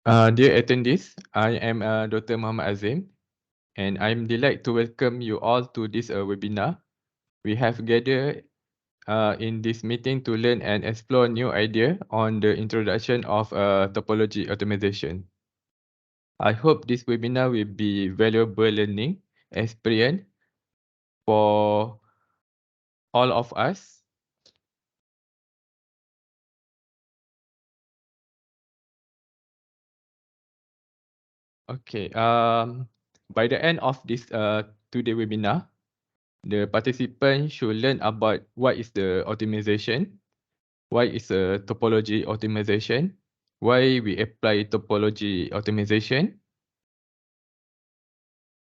Dear attendees, I am Dr. Muhammad Azim, and I'm delighted to welcome you all to this webinar. We have gathered in this meeting to learn and explore new ideas on the introduction of topology optimization. I hope this webinar will be valuable learning experience for all of us. Okay. By the end of this today webinar, the participants should learn about what is the optimization, why is a topology optimization, why we apply topology optimization,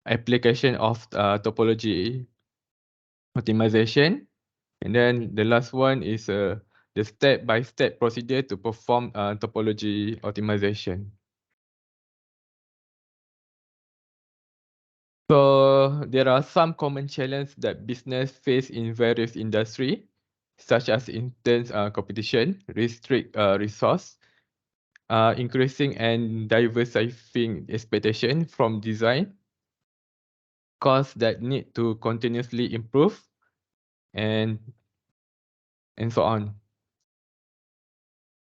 application of topology optimization, and then the last one is the step-by-step procedure to perform topology optimization. So there are some common challenges that business face in various industries, such as intense competition, restrict resource, increasing and diversifying expectation from design, costs that need to continuously improve, and so on.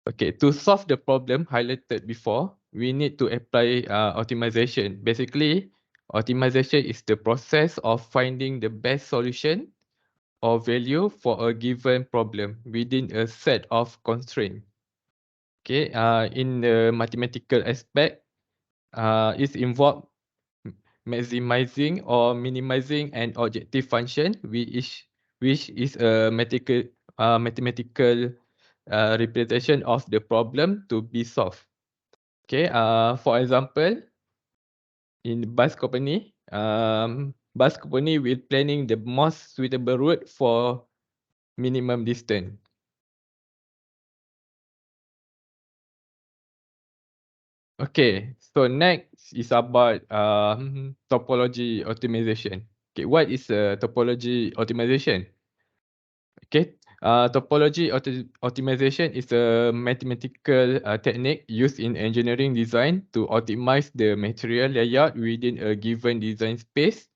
Okay, to solve the problem highlighted before, we need to apply optimization. Basically, optimization is the process of finding the best solution or value for a given problem within a set of constraints. Okay, in the mathematical aspect, it involves maximizing or minimizing an objective function which is a mathematical representation of the problem to be solved. Okay, for example, in bus company will planning the most suitable route for minimum distance. Okay, so next is about topology optimization. Okay, what is topology optimization? Okay, topology optimization is a mathematical technique used in engineering design to optimize the material layout within a given design space,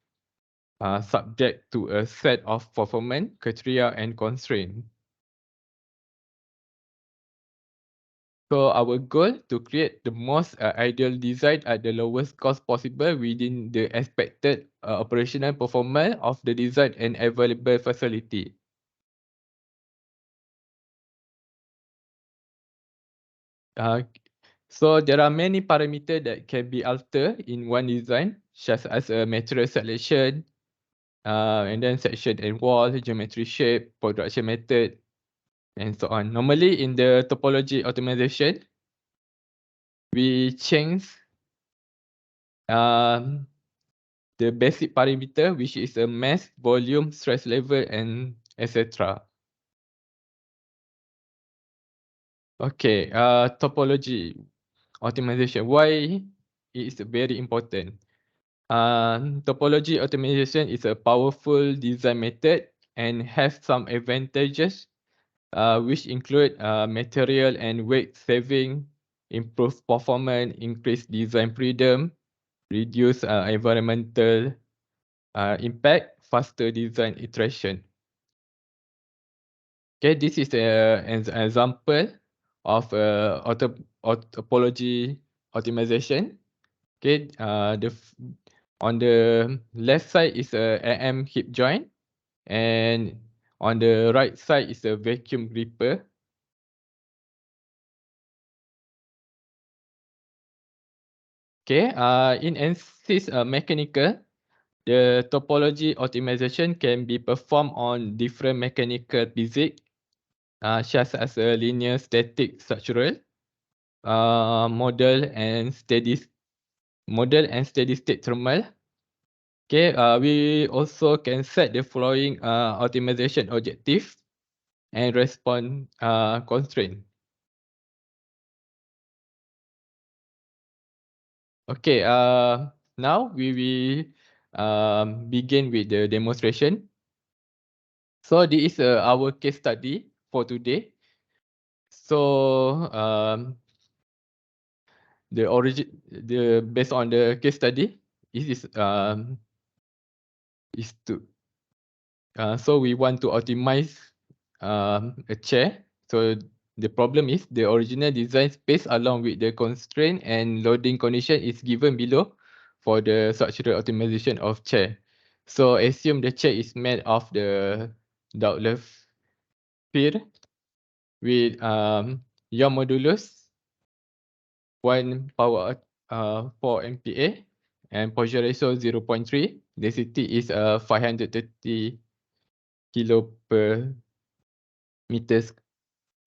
subject to a set of performance criteria and constraints. So our goal to create the most ideal design at the lowest cost possible within the expected operational performance of the design and available facility. So there are many parameters that can be altered in one design, such as a material selection, and then section and wall, geometry shape, production method, and so on. Normally in the topology optimization, we change um, the basic parameter, which is a mass, volume, stress level, and etc. Okay, topology optimization. Why it is very important? Topology optimization is a powerful design method and has some advantages, which include material and weight saving, improved performance, increased design freedom, reduce environmental impact, faster design iteration. Okay, this is an example of topology optimization. Okay, on the left side is a AM hip joint, and on the right side is a vacuum gripper. Okay, in Ansys mechanical, the topology optimization can be performed on different mechanical physics, such as a linear static structural, model and steady state thermal. Okay, we also can set the following optimization objective and response constraint. Okay, now we will begin with the demonstration. So this is our case study for today. So based on the case study, is to so we want to optimize a chair. So the problem is the original design space along with the constraint and loading condition is given below for the structural optimization of chair. So assume the chair is made of the Douglas sphere with your modulus 1 power 4 MPa and posture ratio 0.3. Density is 530 kilo per meters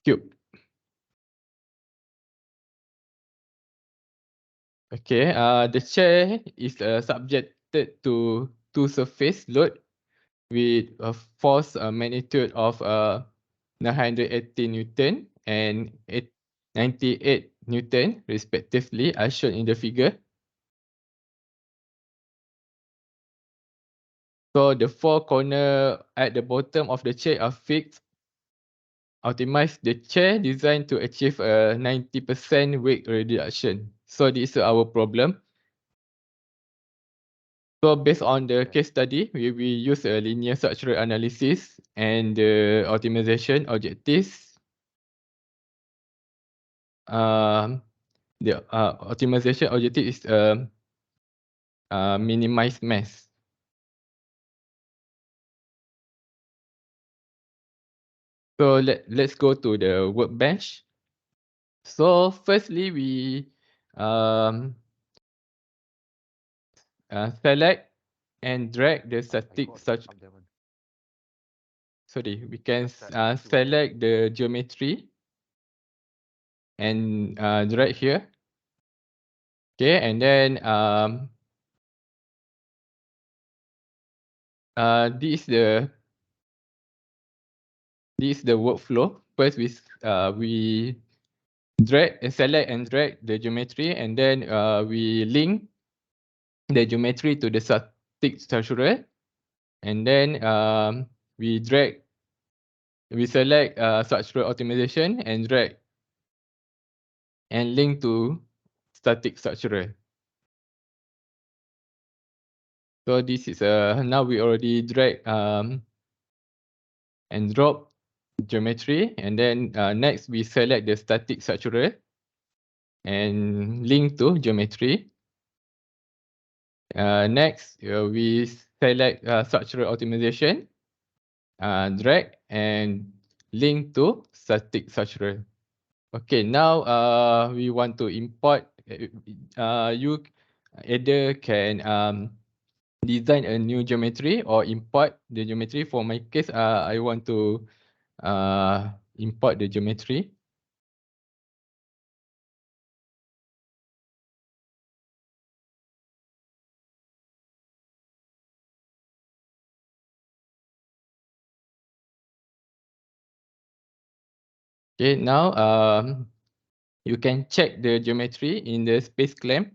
cube. Okay, the chair is subjected to two surface load with a force magnitude of 980 Newton and 98 Newton respectively, as shown in the figure. So the four corners at the bottom of the chair are fixed. Optimize the chair designed to achieve a 90% weight reduction. So this is our problem. So based on the case study, we use a linear structural analysis and the optimization objectives. The optimization objective is minimize mass. So let's go to the workbench. So firstly, we um, select and drag the static such. Sorry, we can select the geometry and drag here. Okay, and then this is the workflow. First, we drag and select and drag the geometry, and then we link the geometry to the static structural, and then we select structural optimization and drag and link to static structural. So this is now we already drag and drop geometry, and then next we select the static structural and link to geometry. Next we select structural optimization, drag and link to static structural. Okay, now we want to import. You either can design a new geometry or import the geometry. For my case, I want to import the geometry. Okay, now you can check the geometry in the space clamp.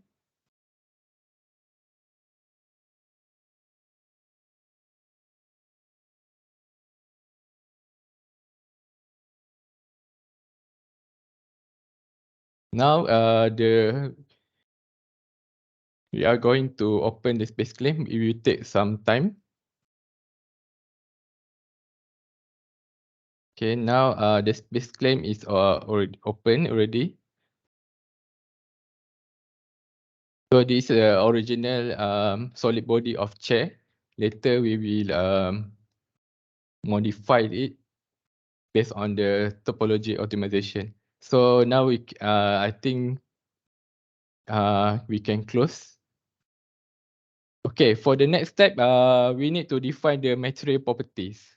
Now we are going to open the space clamp. It will take some time. Okay, now the space clamp is already open already. So this is the original solid body of chair. Later we will modify it based on the topology optimization. So now I think we can close. Okay, for the next step, we need to define the material properties.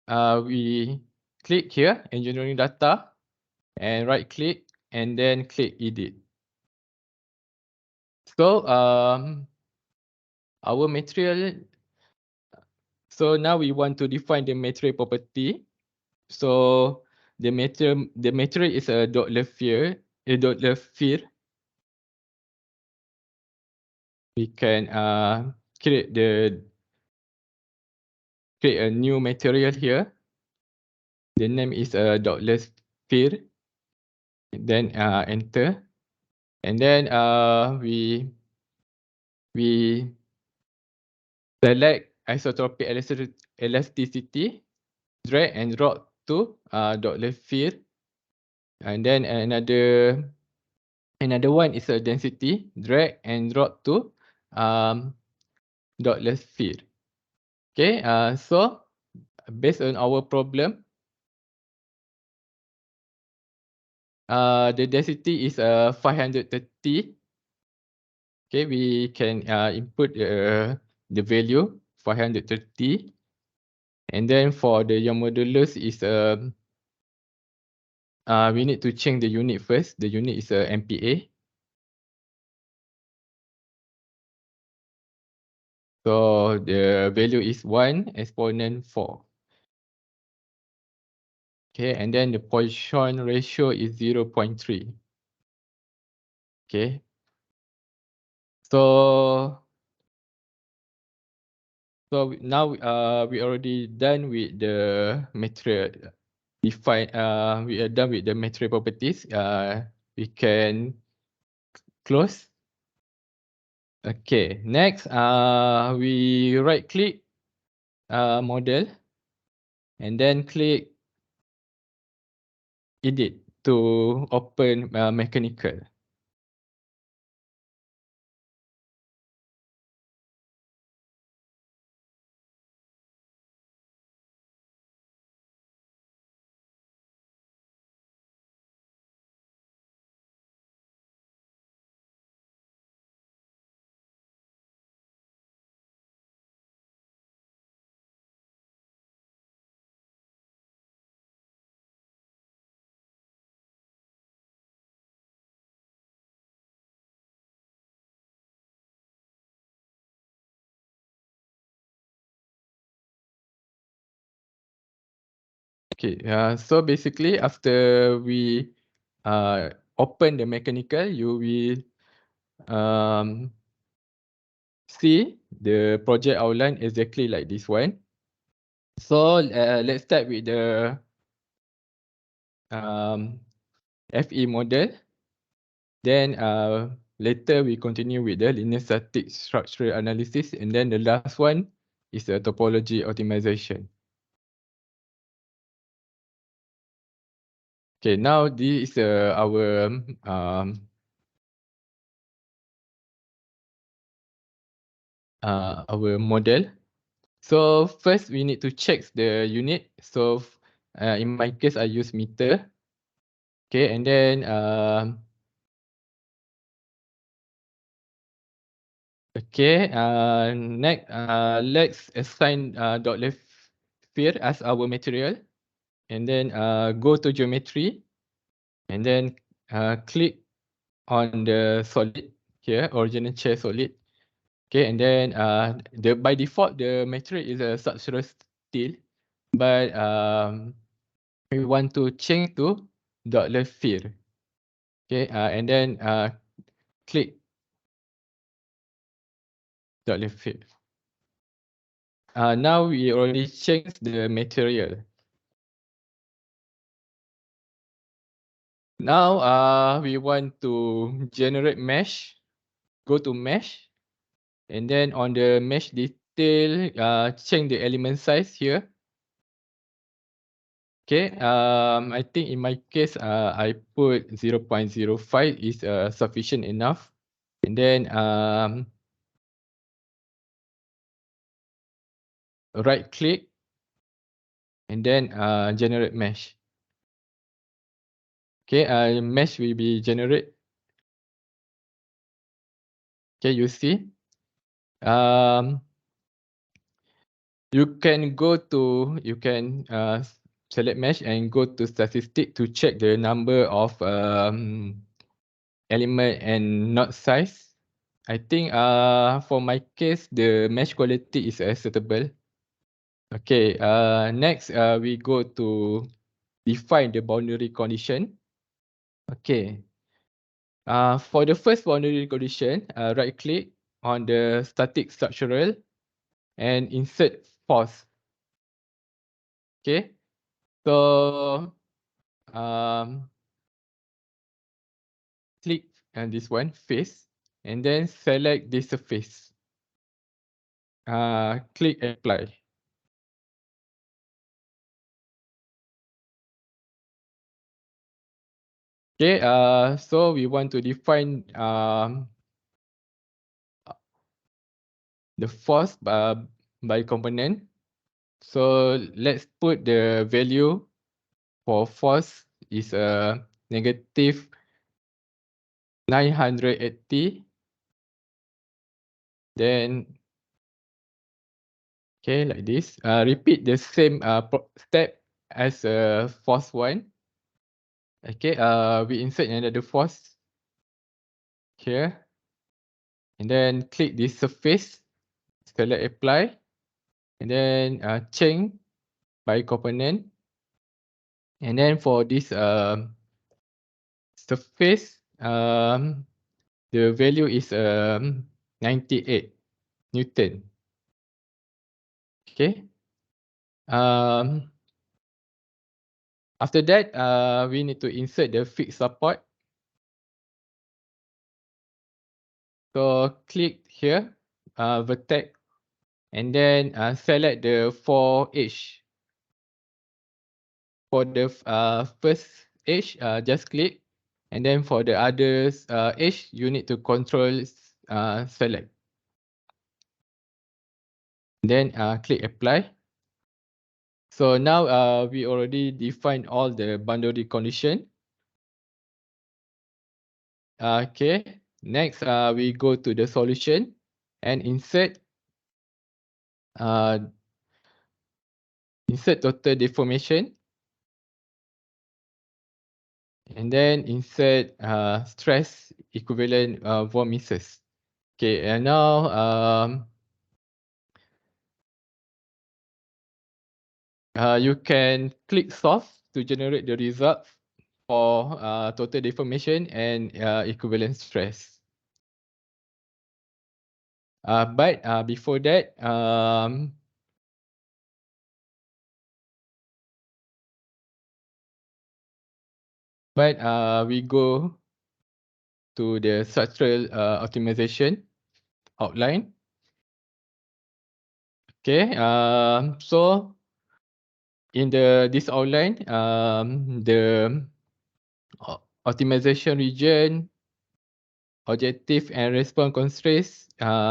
We click here, engineering data, and right click, and then click edit. So our material. So now we want to define the material property. So the material is a Douglas sphere. We can create a new material here. The name is a Douglas sphere. then enter, and then we select isotropic elasticity, drag and drop to dot left field, and then another one is a density, drag and drop to dot left field. Okay, so based on our problem, the density is 530. Okay, we can input the value 530, and then for the your modulus is we need to change the unit first. The unit is MPa. So the value is 1 exponent 4. Okay, and then the Poisson ratio is 0.3. Okay. So now we already done with the material we are done with the material properties. We can close. Okay, next we right click model and then click edit to open mechanical. Okay, so basically after we open the mechanical, you will see the project outline exactly like this one. So let's start with the FE model. Then later we continue with the linear static structural analysis, and then the last one is the topology optimization. Okay, now this is our model. So first we need to check the unit. So in my case I use meter. Okay, and then next let's assign dot left field as our material, and then go to geometry, and then click on the solid here, original chair solid. Okay, and then by default the material is a structural steel, but we want to change to dot left field. Okay, and then click dot left field. Now we already changed the material. Now we want to generate mesh. Go to mesh, and then on the mesh detail, change the element size here. Okay, I think in my case, I put 0.05 is sufficient enough. And then right click, and then generate mesh. Okay, mesh will be generate. Okay, you see. You can select mesh and go to statistic to check the number of element and node size. I think for my case the mesh quality is acceptable. Okay, next we go to define the boundary condition. Okay. For the first boundary condition, right click on the static structural and insert force. Okay. So click this one, face, and then select this surface. Click apply. Okay, so we want to define the force by component. So let's put the value for force is negative 980. Then, okay, like this. Repeat the same step as force one. Okay, we insert another force here. And then click this surface, select apply. And then change by component. And then for this surface, the value is 98 Newton. Okay. After that, we need to insert the fixed support. So click here, vertex, and then select the 4 edge. For the first edge, just click, and then for the others edge, you need to control select. Then click apply. So now we already defined all the boundary condition. Okay, next we go to the solution and insert total deformation, and then insert stress equivalent vortices. Okay, and now you can click solve to generate the result for total deformation and equivalent stress. But before that, we go to the structural optimization outline. Okay, so in this outline, the optimization region, objective and response constraints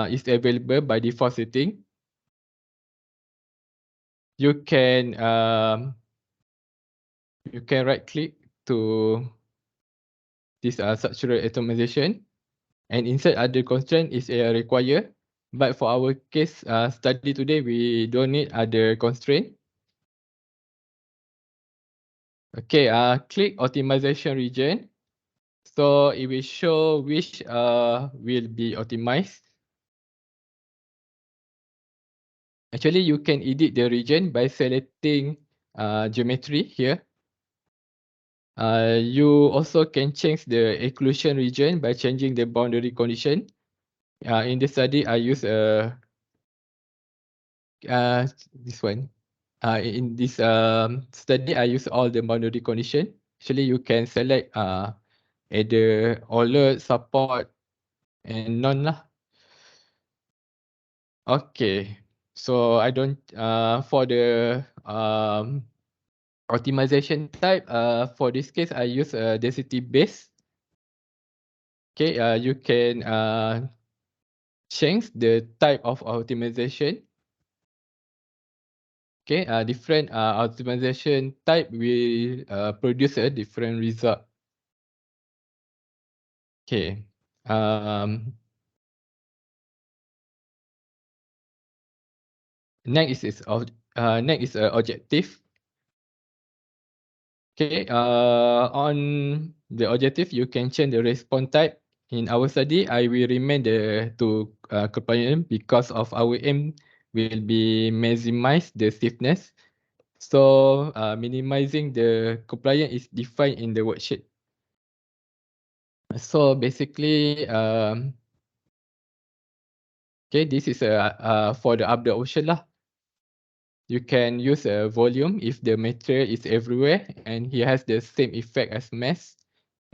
is available by default setting. You can right click to this structural optimization and insert other constraint is required. But for our case study today, we don't need other constraint. Okay, click optimization region. So it will show which will be optimized. Actually, you can edit the region by selecting geometry here. You also can change the exclusion region by changing the boundary condition. In this study, I use this one. In this study, I use all the boundary condition. Actually, you can select either alert, support, and none lah. Okay, so I don't for the optimization type. For this case, I use density base. Okay, you can change the type of optimization. Okay, different optimization type will produce a different result. Okay, next is objective. Okay, on the objective, you can change the response type. In our study, I will remain the to compliant because of our aim will be maximize the stiffness. So minimizing the compliant is defined in the worksheet. So basically, okay, this is for the up the ocean lah. You can use a volume if the material is everywhere and he has the same effect as mass.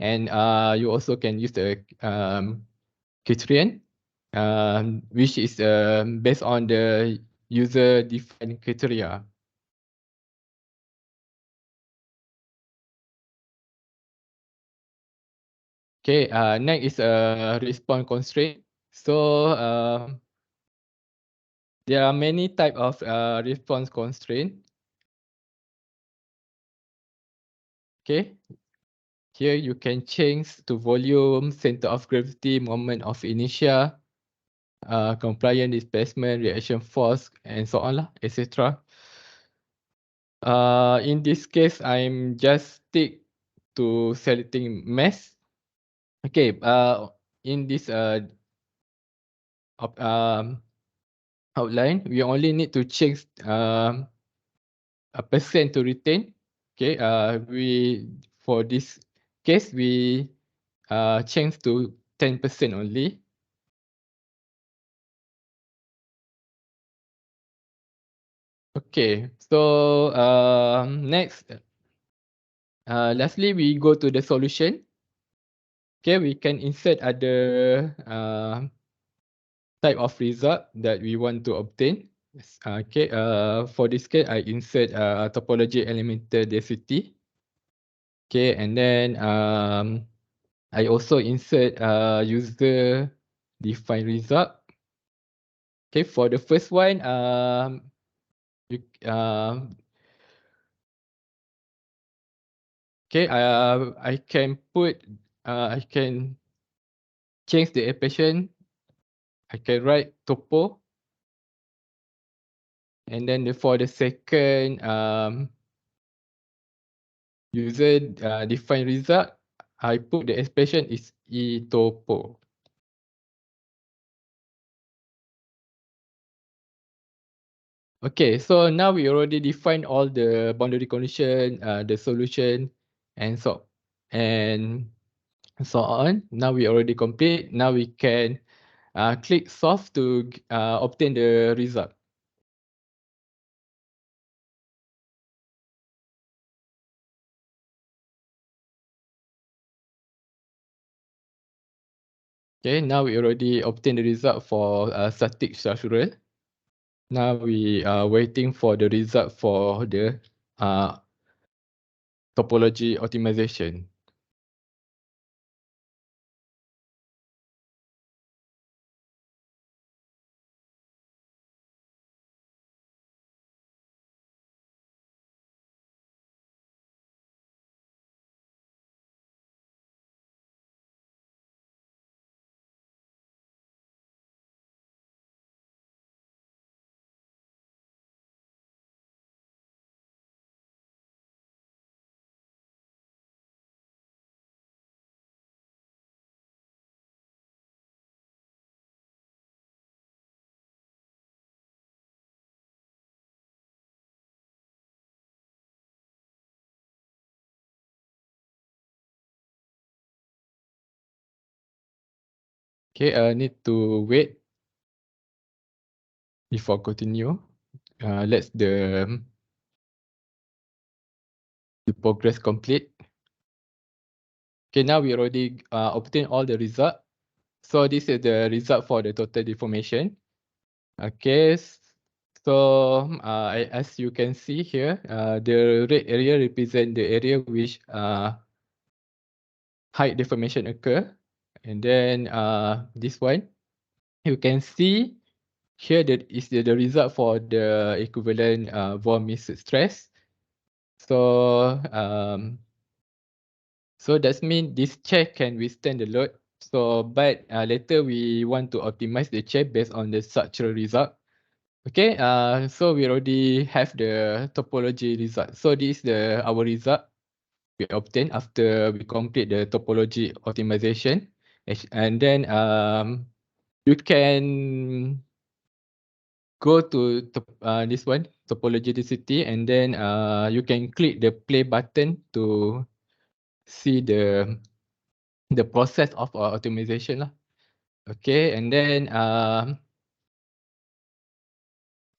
and you also can use the criterion, which is based on the user-defined criteria. Okay, next is a response constraint. So there are many type of response constraint. Okay, here you can change to volume, center of gravity, moment of inertia, compliant displacement, reaction force, and so on lah, etc. In this case, I'm just stick to selecting mass. Okay, in this outline, we only need to change a percent to retain. Okay, for this case we change to 10% only. Okay, so next, lastly we go to the solution. Okay, we can insert other type of result that we want to obtain. Okay, for this case I insert topology elemental density. Okay, and then I also insert user defined result. Okay, for the first one, you, okay, I can put, I can change the expression. I can write topo, and then for the second user defined result, I put the expression is e topo. Okay, so now we already defined all the boundary condition, the solution, and so on. Now we already complete. Now we can click solve to obtain the result. Okay, now we already obtained the result for static structural. Now we are waiting for the result for the uh, topology optimization. Okay, need to wait before continue. Let's the progress complete. Okay, now we already obtained all the result. So this is the result for the total deformation. Okay, so as you can see here, the red area represent the area which height deformation occur, and then this one you can see here that is the result for the equivalent von Mises stress. So so that means this chair can withstand the load. So but later we want to optimize the chair based on the structural result. Okay, so we already have the topology result. So this is our result we obtain after we complete the topology optimization. And then you can go to this one, topology density, and then you can click the play button to see the process of optimization lah. Okay, and then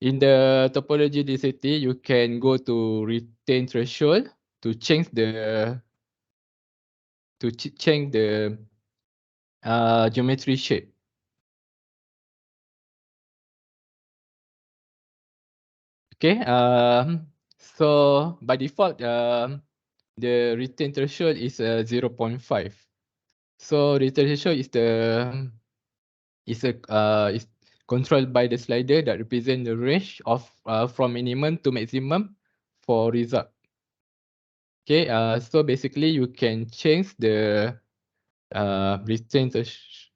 in the topology density, you can go to retain threshold to change to change the geometry shape. Okay, so by default, the return threshold is 0.5. So return threshold is controlled by the slider that represent the range of from minimum to maximum for result. Okay, so basically you can change the return threshold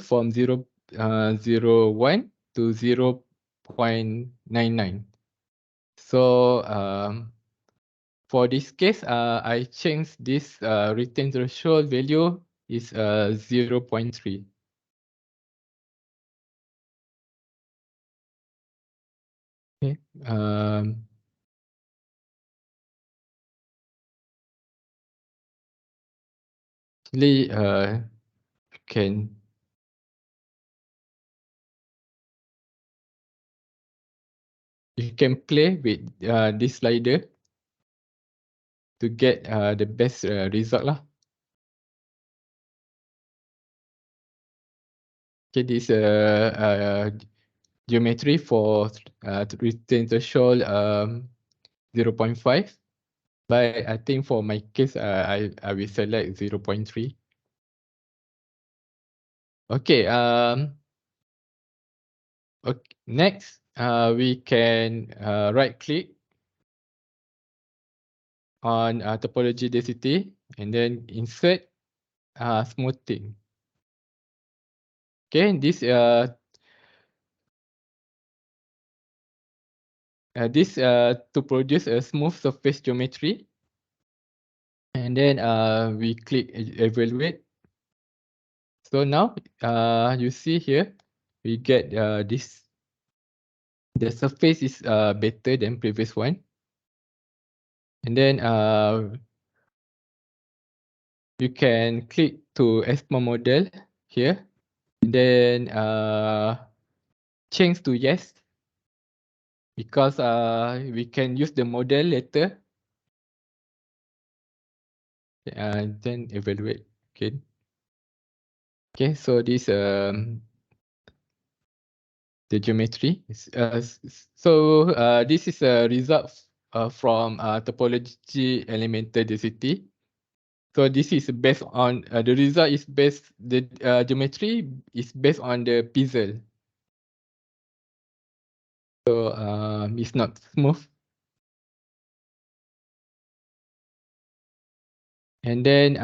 from 0.01 to 0.99. So for this case, I changed this return threshold value is 0.3. Okay. Actually, can you can play with this slider to get the best result lah. Okay, this geometry for return threshold 0.5. But I think for my case, I will select 0.3. Okay. Okay. Next, we can right click on topology density and then insert smoothing. Okay, this to produce a smooth surface geometry, and then we click evaluate. So now you see here we get this. The surface is better than previous one, and then you can click to export model here, and then change to yes, because we can use the model later. Then evaluate again. Okay, so this the geometry. So this is a result from topology elemental density. So this is based on the result is based the geometry is based on the pixel. So it's not smooth. And then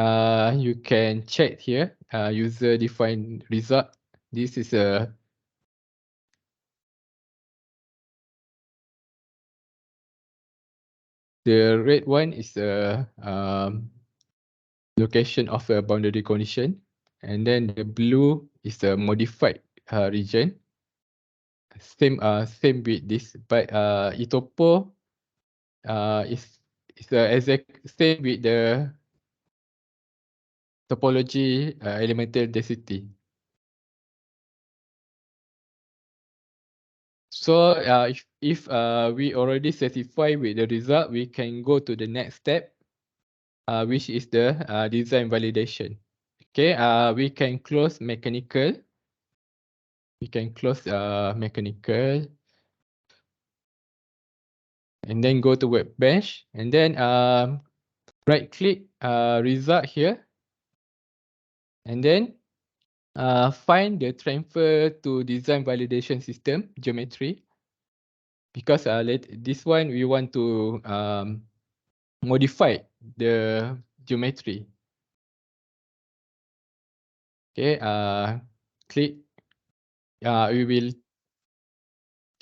you can check here user defined result. This is a the red one is a location of a boundary condition, and then the blue is a modified region. Same with this, but itopo is the exact same with the topology elemental density. So if we already satisfied with the result, we can go to the next step, which is the design validation. Okay, we can close mechanical. We can close mechanical, and then go to workbench, and then right click result here, and then find the transfer to design validation system geometry, because this one we want to modify the geometry. Okay, click. We will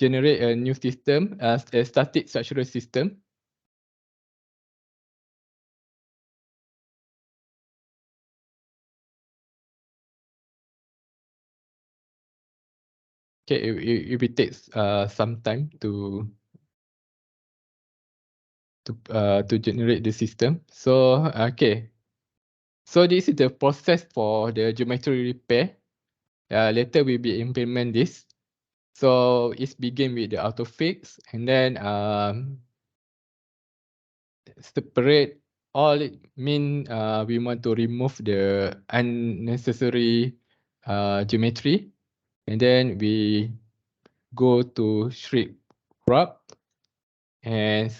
generate a new system as a static structural system. Okay, it will take some time to generate the system. So okay, so this is the process for the geometry repair. Later we will implement this. So it's begin with the auto fix, and then separate all it mean we want to remove the unnecessary geometry, and then we go to shrink crop, and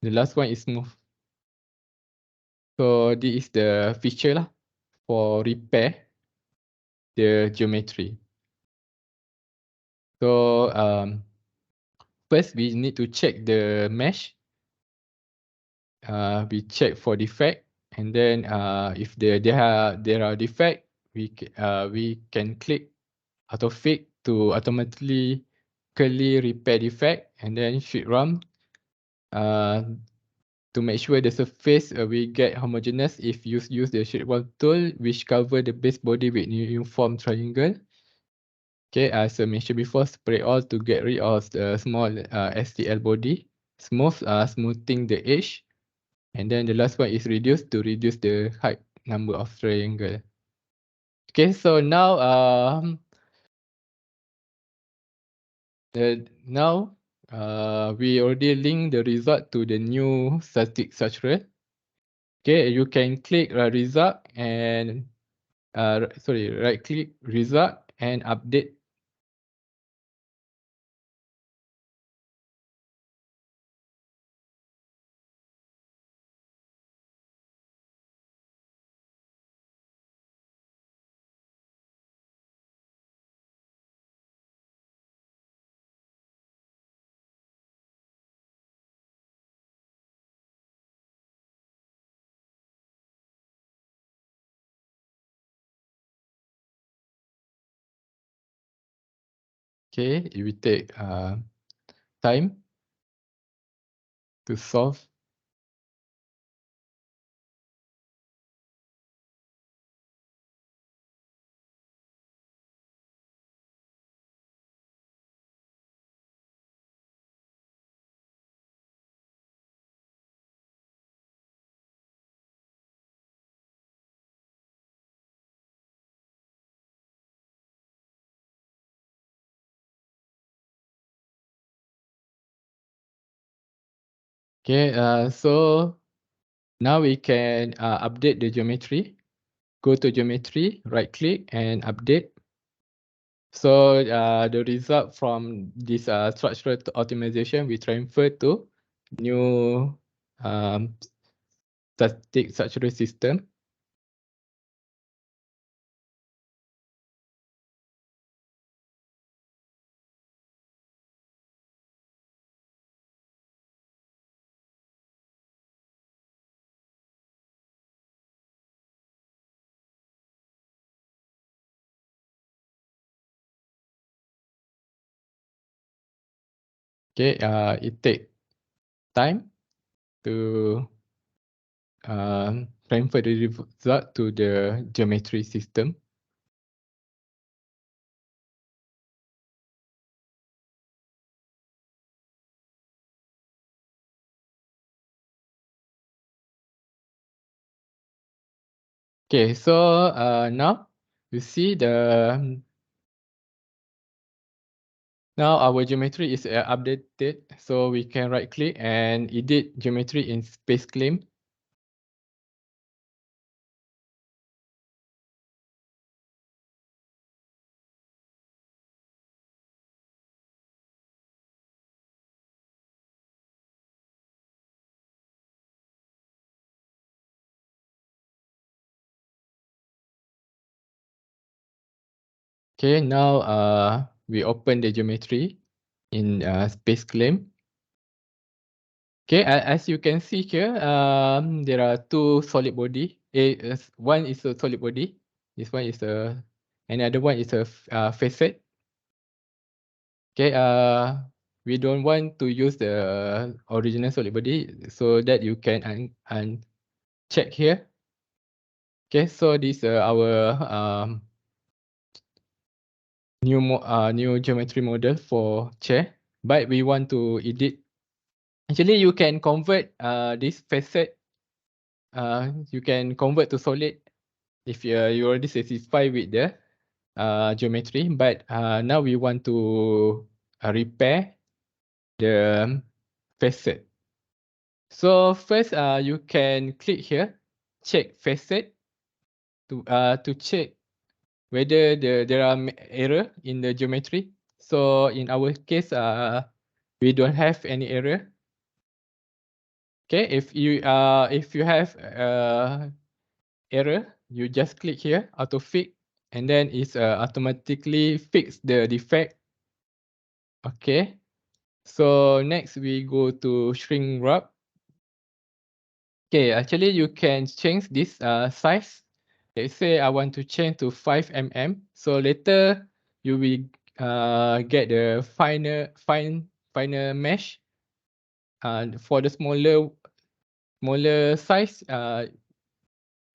the last one is smooth. So this is the feature lah for repair the geometry. So first we need to check the mesh. We check for defect, and then if there are defect, we can click auto fix to automatically repair defect, and then should run to make sure the surface we get homogeneous. If you use the shape wall tool, which cover the base body with uniform triangle. Okay, as I mentioned before, spray all to get rid of the small STL body. Smoothing the edge. And then the last one is reduce to reduce the height number of triangle. Okay, so now we already link the result to the new static structure. Okay, you can click result and right click result and update. Okay, it will take time to solve. Okay, so now we can update the geometry. Go to geometry, right click and update. So the result from this structural optimization we transfer to new static structural system. Okay, it take time to transfer the result to the geometry system. Okay, so now you see now our geometry is updated, so we can right click and edit geometry in space claim. Okay, now we open the geometry in space claim. Okay, as you can see here, there are two solid body. One is a solid body. This one is another one is a facet. Okay, we don't want to use the original solid body, so that you can check here. Okay, so this our new geometry model for chair, but we want to edit. Actually, you can convert this facet. You can convert to solid if you already satisfied with the geometry. But now we want to repair the facet. So first, you can click here, check facet to check whether there are error in the geometry. So in our case, we don't have any error. Okay, if you have error, you just click here, auto fix, and then it's automatically fix the defect. Okay, so next we go to shrink wrap. Okay, actually you can change this size. Let's say I want to change to 5 mm. So later you will get the finer mesh. For the smaller size,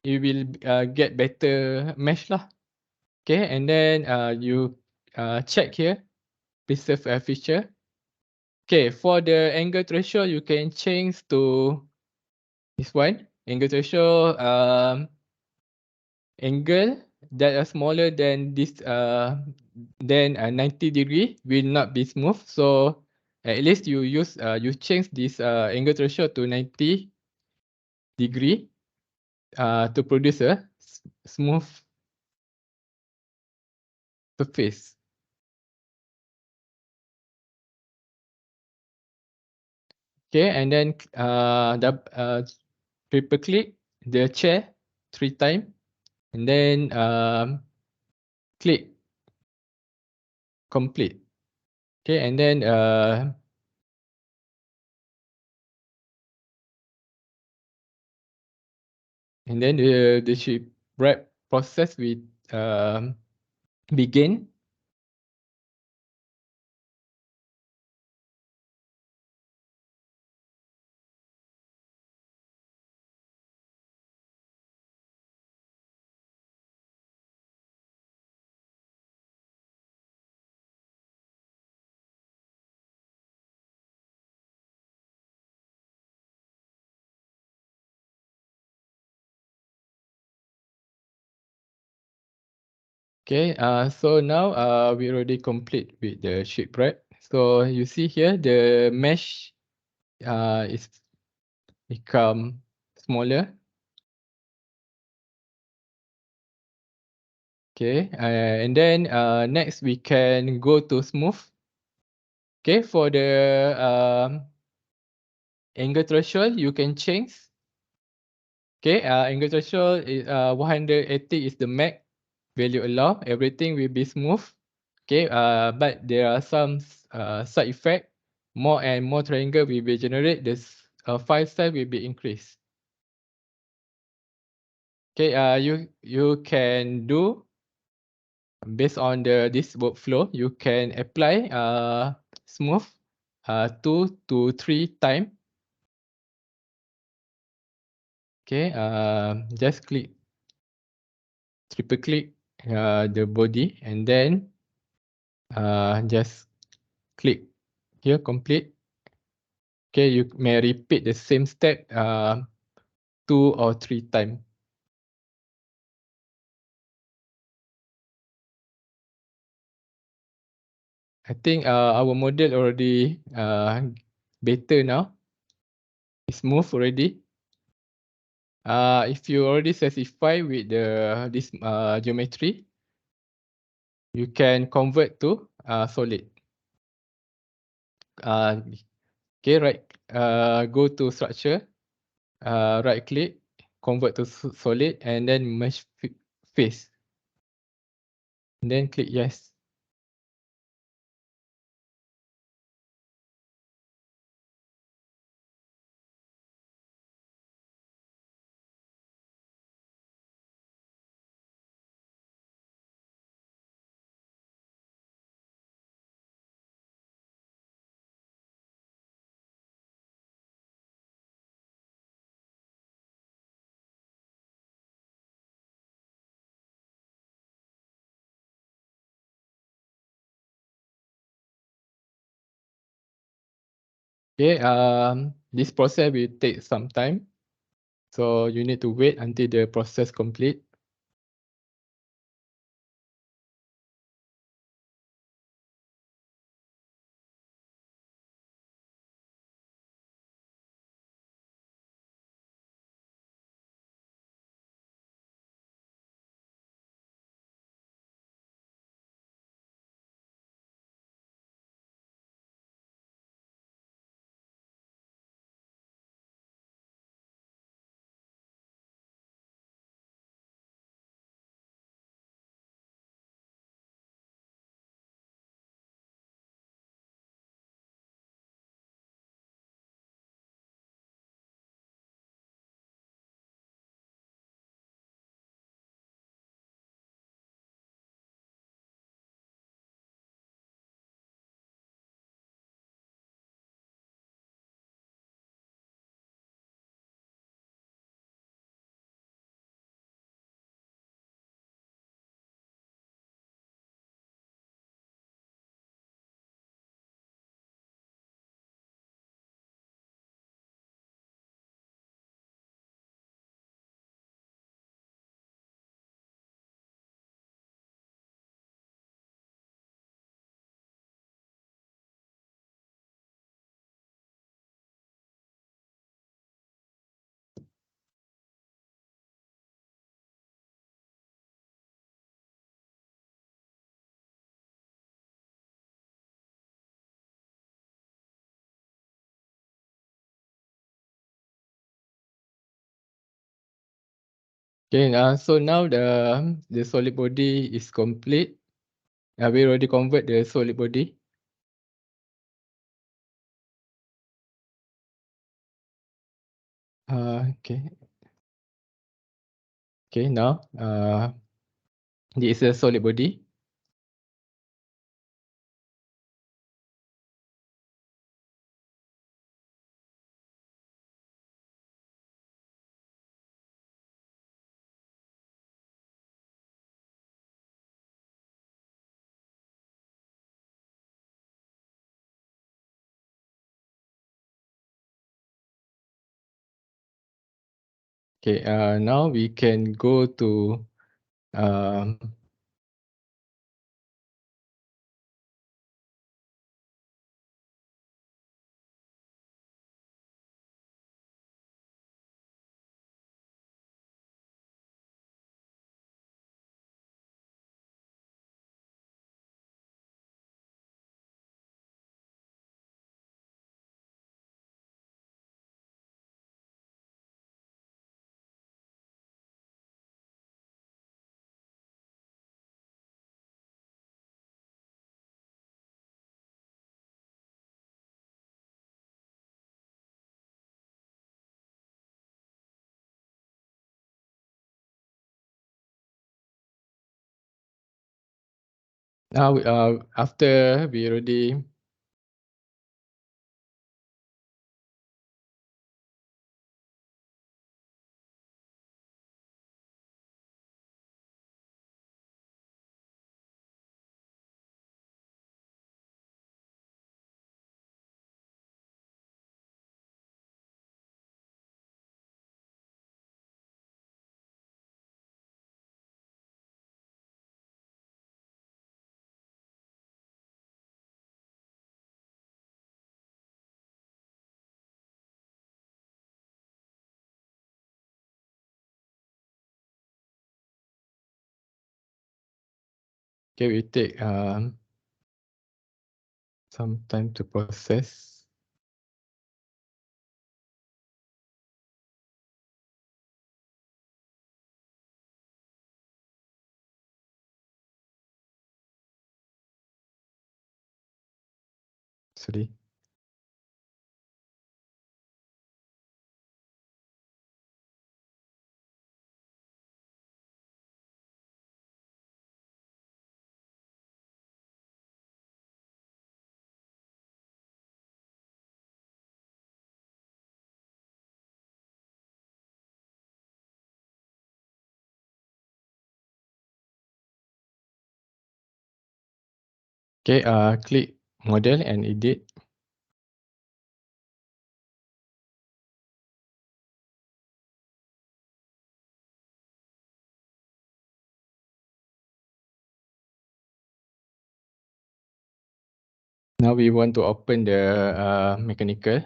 you will get better mesh lah. Okay, and then you check here, preserve a feature. Okay, for the angle threshold, you can change to this one. Angle threshold, angle that are smaller than this, than 90 degree will not be smooth. So at least you change this angle threshold to 90 degree to produce a smooth surface. Okay, and then triple click the chair 3 times, and then click complete. Okay, and then the shape wrap process will begin. Okay, so now we already complete with the shape wrap. So you see here the mesh is become smaller. Okay, and then next we can go to smooth. Okay, for the angle threshold, you can change. Okay, angle threshold is 180 is the max value allowed. Everything will be smooth. Okay, but there are some side effect. More and more triangle will be generated. This file size will be increased. Okay, you can do based on this workflow. You can apply smooth 2 to 3 times. Okay, just triple click the body, and then just click here complete. Okay, you may repeat the same step 2 or 3 times. I think our model already better now. It's smooth already. If you already satisfied with this geometry, you can convert to solid. Okay, right. Go to structure. Right click, convert to solid, and then mesh face. And then click yes. Okay, this process will take some time. So you need to wait until the process complete. Okay, so now the solid body is complete. We already convert the solid body. Okay. Okay, now this is a solid body. Okay, now we can go to um, now after we already okay, we take some time to process. Sorry. Okay, click model and edit. Now we want to open the mechanical.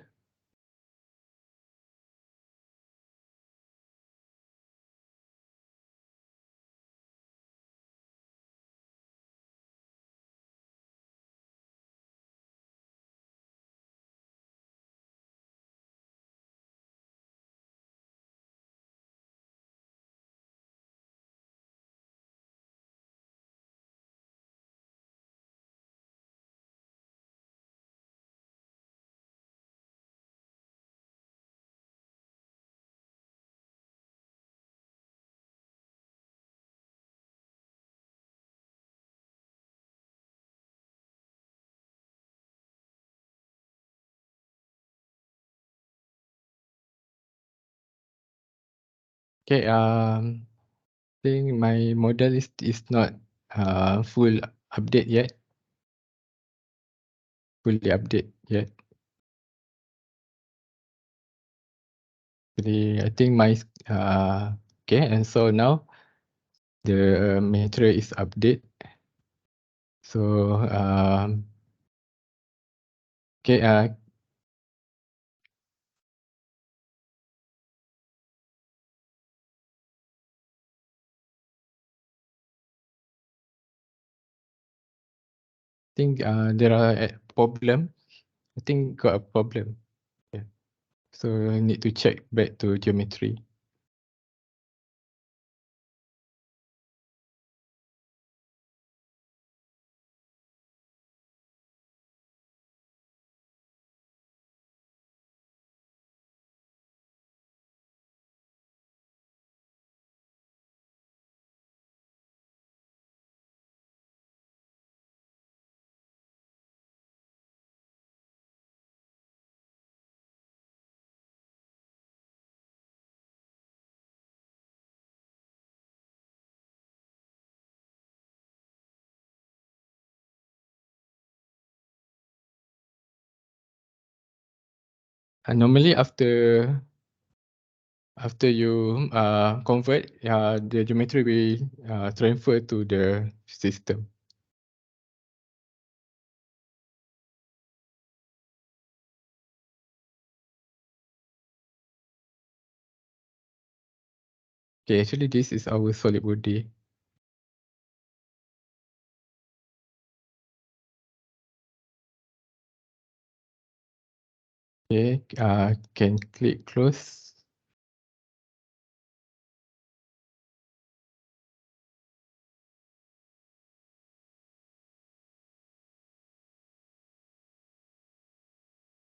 Okay, think my model is not full update yet. Fully update yet. Jadi I think my okay, and so now the material is update. So okay, think there are a problem. I think got a problem. Yeah. So I need to check back to geometry. Normally after you convert, the geometry will transfer to the system. Okay, actually this is our solid body. Okay, can click close.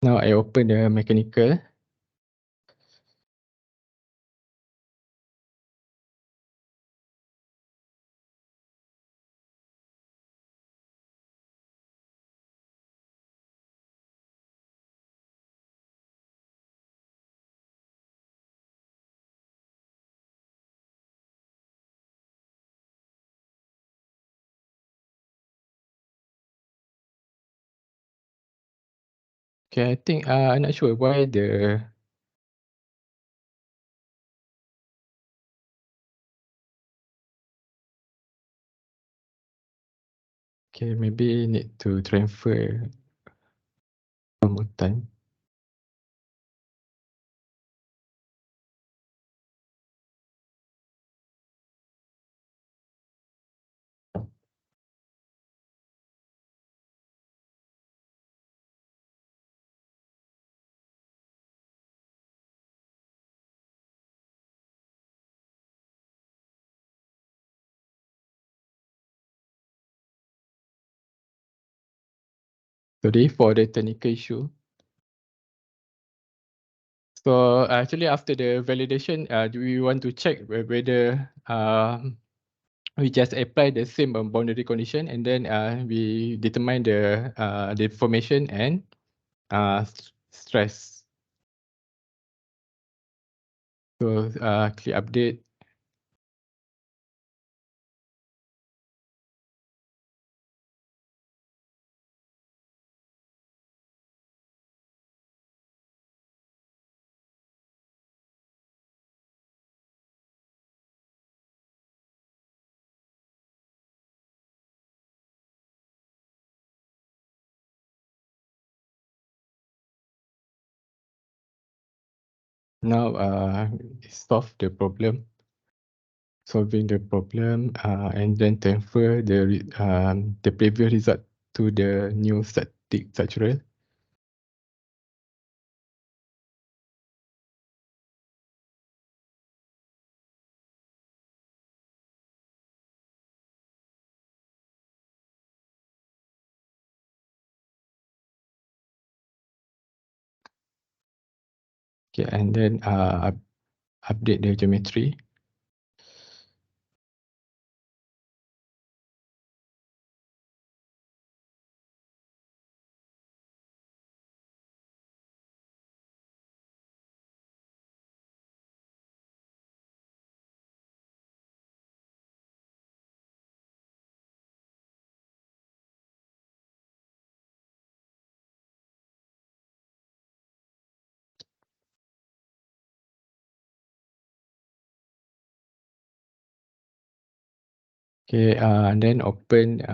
Now I open the mechanical. Okay, I think I'm not sure why the okay, maybe need to transfer one more time. Sorry for the technical issue. So actually after the validation, do we want to check whether we just apply the same boundary condition and then we determine the deformation and stress. So click update. Now solve the problem. Solving the problem and then transfer the previous result to the new static structural. Okay, and then update the geometry. Okay, and then open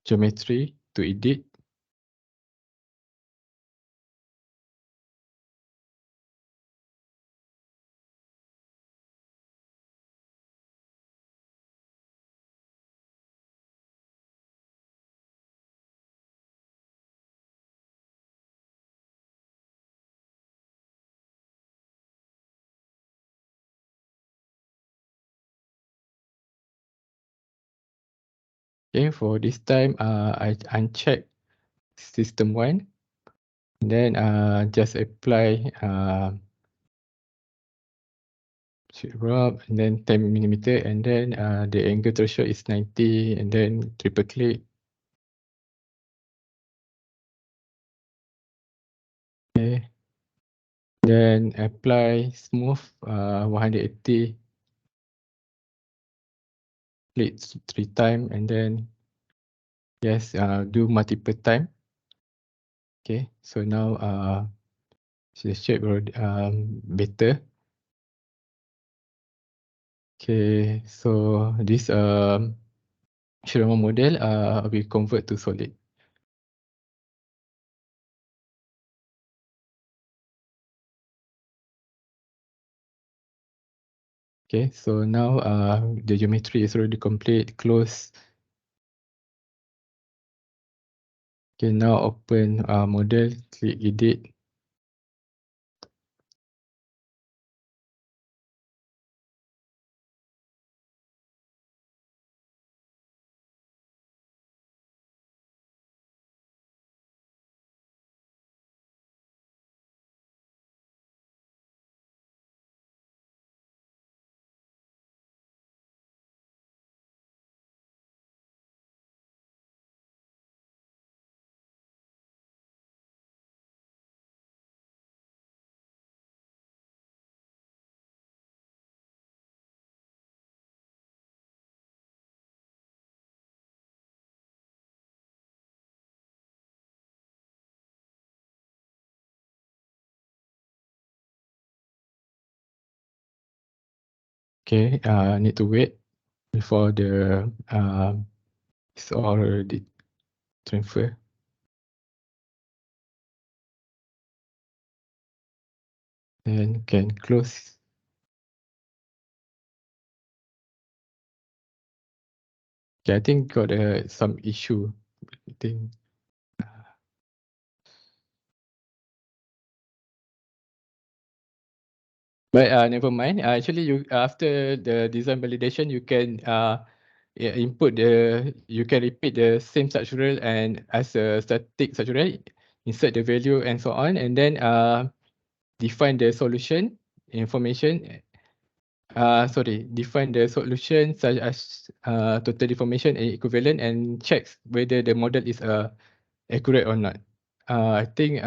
geometry to edit. Okay, for this time, I uncheck system 1. Then just apply drop and then 10 millimeter and then the angle threshold is 90 and then triple click. Okay. Then apply smooth 180. Click 3 times and then yes, do multiple time. Okay, so now the shape better. Okay, so this Schirmer model we convert to solid. Okay, so now the geometry is already complete. Close. Okay, now open model. Click edit. Okay, need to wait before the it's already transfer. Then can close. Okay, I think got some issue. I think. But never mind. Actually, you after the design validation, you can input you can repeat the same structural and as a static structural, insert the value and so on, and then define the solution information. Define the solution such as total deformation and equivalent, and checks whether the model is accurate or not. I think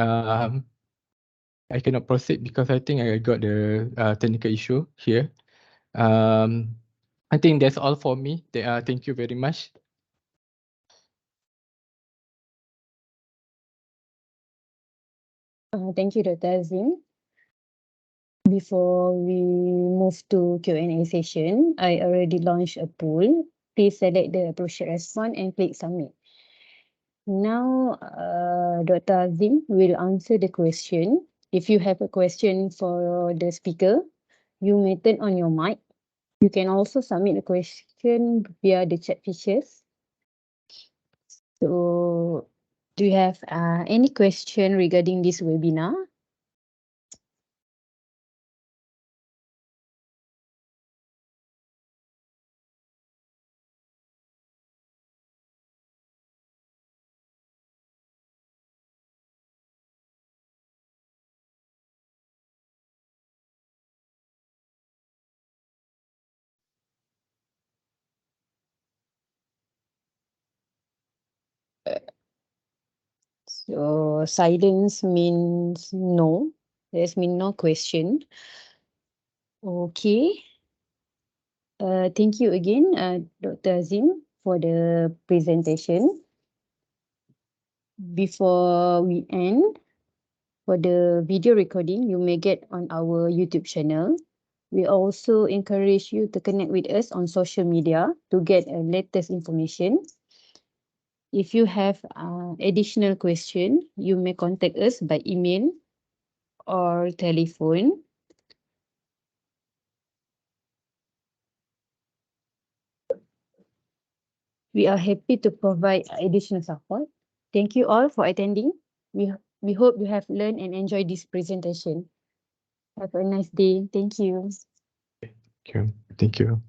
I cannot proceed because I think I got the technical issue here. I think that's all for me. Thank you very much. Thank you, Dr. Azim. Before we move to Q&A session, I already launched a poll. Please select the appropriate response and click submit. Now, Dr. Azim will answer the question. If you have a question for the speaker, you may turn on your mic. You can also submit a question via the chat features. So, do you have any question regarding this webinar? So silence means no. There's mean no question. Okay. Thank you again, Dr. Azim, for the presentation. Before we end, for the video recording, you may get on our YouTube channel. We also encourage you to connect with us on social media to get latest information. If you have additional question, you may contact us by email or telephone. We are happy to provide additional support. Thank you all for attending. We hope you have learned and enjoyed this presentation. Have a nice day. Thank you. Thank you. Thank you.